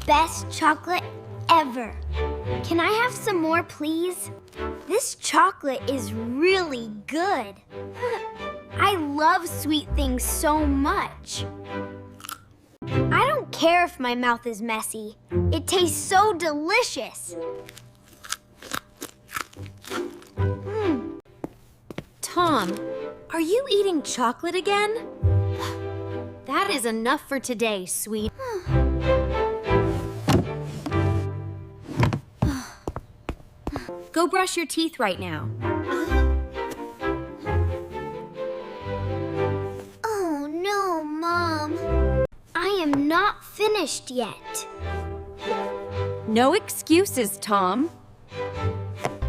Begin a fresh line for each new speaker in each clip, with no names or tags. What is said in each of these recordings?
best chocolate ever. Can I have some more, please? This chocolate is really good. I love sweet things so much. I don't care if my mouth is messy. It tastes so delicious.
Tom, are you eating chocolate again? That is enough for today, sweet. Go brush your teeth right now.
Oh no, Mom. I am not finished yet.
No excuses, Tom.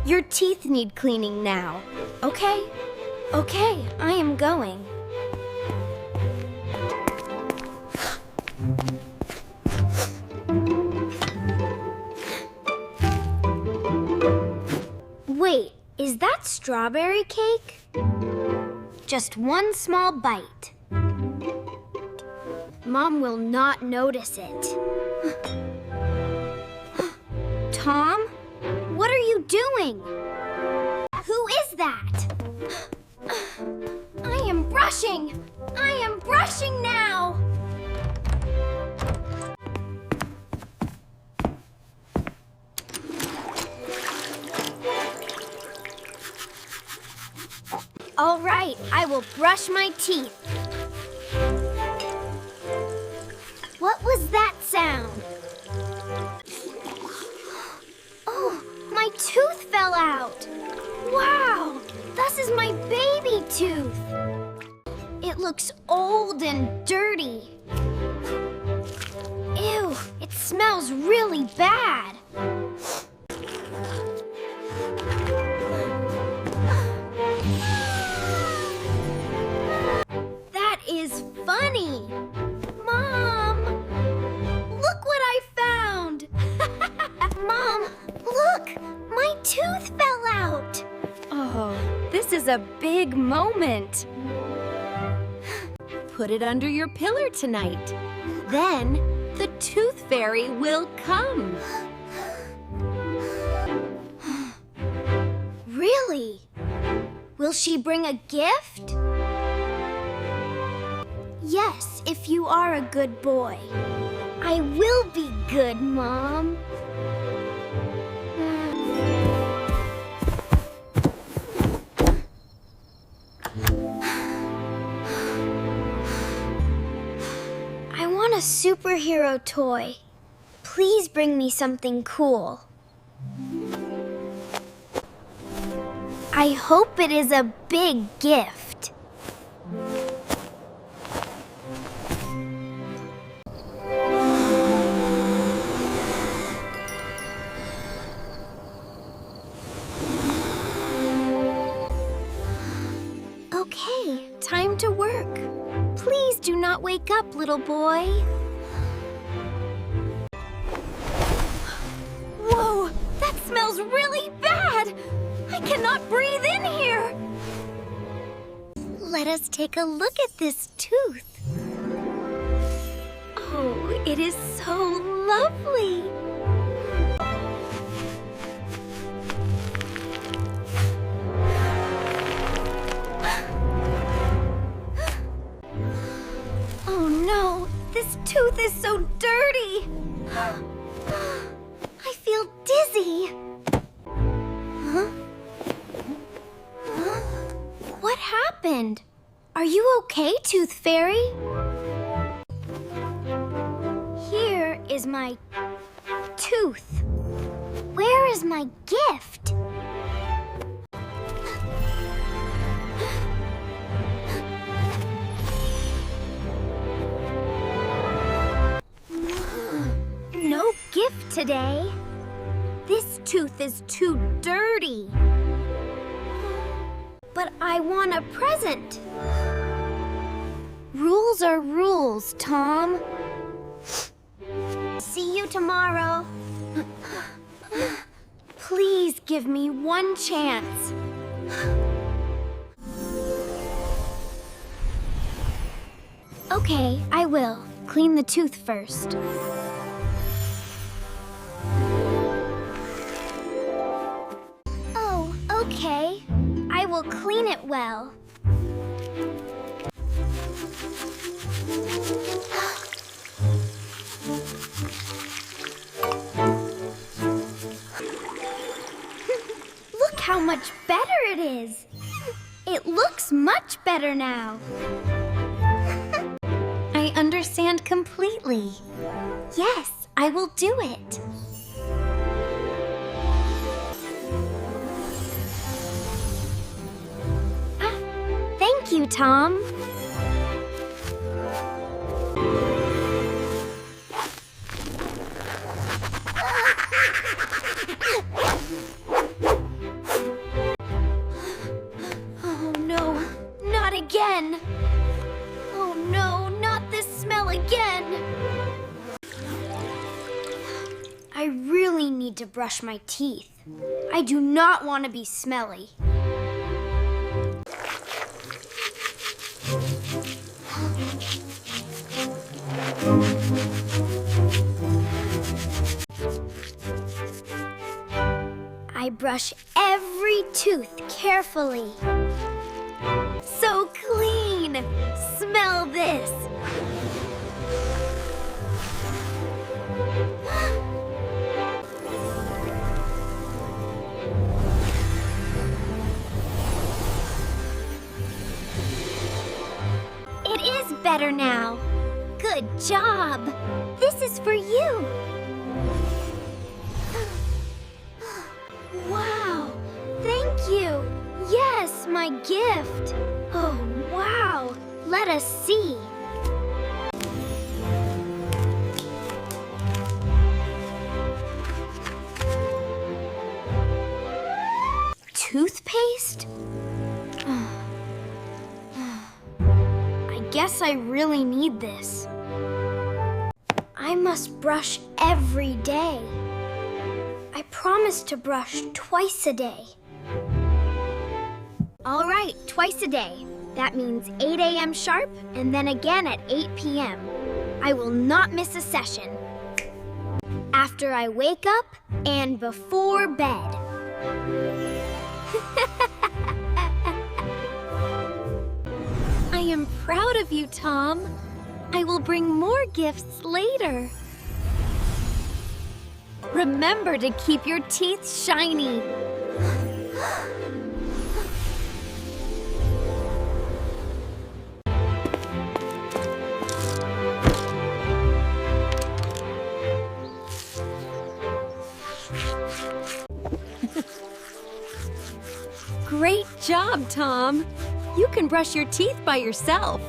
Your teeth need cleaning now. Okay? Okay, I am going. Wait, is that strawberry cake? Just one small bite. Mom will not notice it. Tom, what are you doing? Who is that? I am brushing! I am brushing now! All right, I will brush my teeth. What was that sound? Oh, my tooth fell out. Wow, this is my baby tooth. It looks old and dirty. Ew, it smells really bad. That is funny. Mom, look what I found. Mom, look, my tooth fell out.
Oh, this is a big moment. Put it under your pillow tonight. Then the tooth fairy will come.
Really? Will she bring a gift? Yes, if you are a good boy. I will be good, Mom. I want a superhero toy. Please bring me something cool. I hope it is a big gift. Okay, time to work. Please do not wake up, little boy.
Whoa, that smells really bad. I cannot breathe in here.
Let us take a look at this tooth.
Oh, it is so lovely.
Oh no, this tooth is so dirty. I feel dizzy. Huh? What happened? Are you okay, Tooth Fairy? Here is my tooth. Where is my gift? No gift today. This tooth is too dirty. But I want a present. Rules are rules, Tom. See you tomorrow. Please give me one chance. Okay, I will. Clean the tooth first. Okay, I will clean it well. Look how much better it is. It looks much better now.
I understand completely. Yes, I will do it.
Thank you, Tom. Oh no, not again. Oh no, not this smell again. I really need to brush my teeth. I do not want to be smelly. I brush every tooth carefully. So clean! Smell this! It is better now. Good job! This is for you! Wow! Thank you! Yes, my gift! Oh, wow! Let us see. Toothpaste? I guess I really need this. I must brush every day. I promised to brush twice a day. All right, twice a day. That means 8 a.m. sharp and then again at 8 p.m. I will not miss a session. After I wake up and before bed.
I am proud of you, Tom. I will bring more gifts later. Remember to keep your teeth shiny. Great job, Tom. You can brush your teeth by yourself.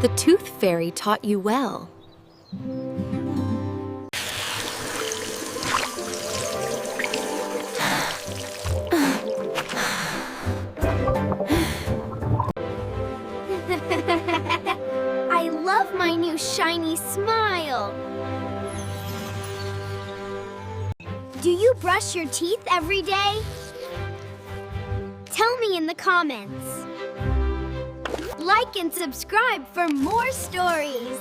The Tooth Fairy taught you well.
I love my new shiny smile. Do you brush your teeth every day? Tell me in the comments. Like and subscribe for more stories.